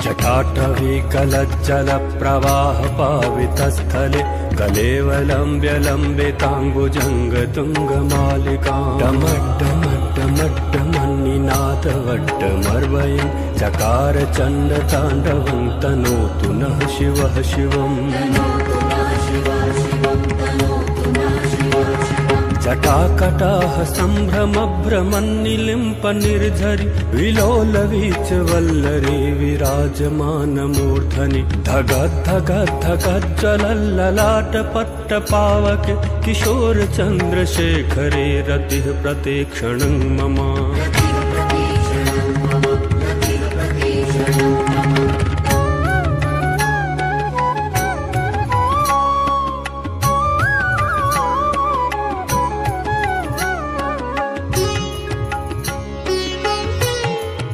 जटाटवीकलज्जलप्रवाहपावितस्थले कलेवलम्ब्य लम्बिताम्बुजङ्गतुङ्गमालिकां डमड्डमड्डमड्डमन्निनाथवड्डमर्वयं चकार चण्डताण्डवं तनोतु नः शिवः शिवम् जटाकटाह सम्भ्रमभ्रमन्निलिम्प निर्झरि विलोलवीचवल्लरी विराजमानमूर्धनि धगद्धगद्धगज्ज्वलल्ललाटपट्टपावके किशोरचन्द्रशेखरे रतिः प्रतीक्षणं मम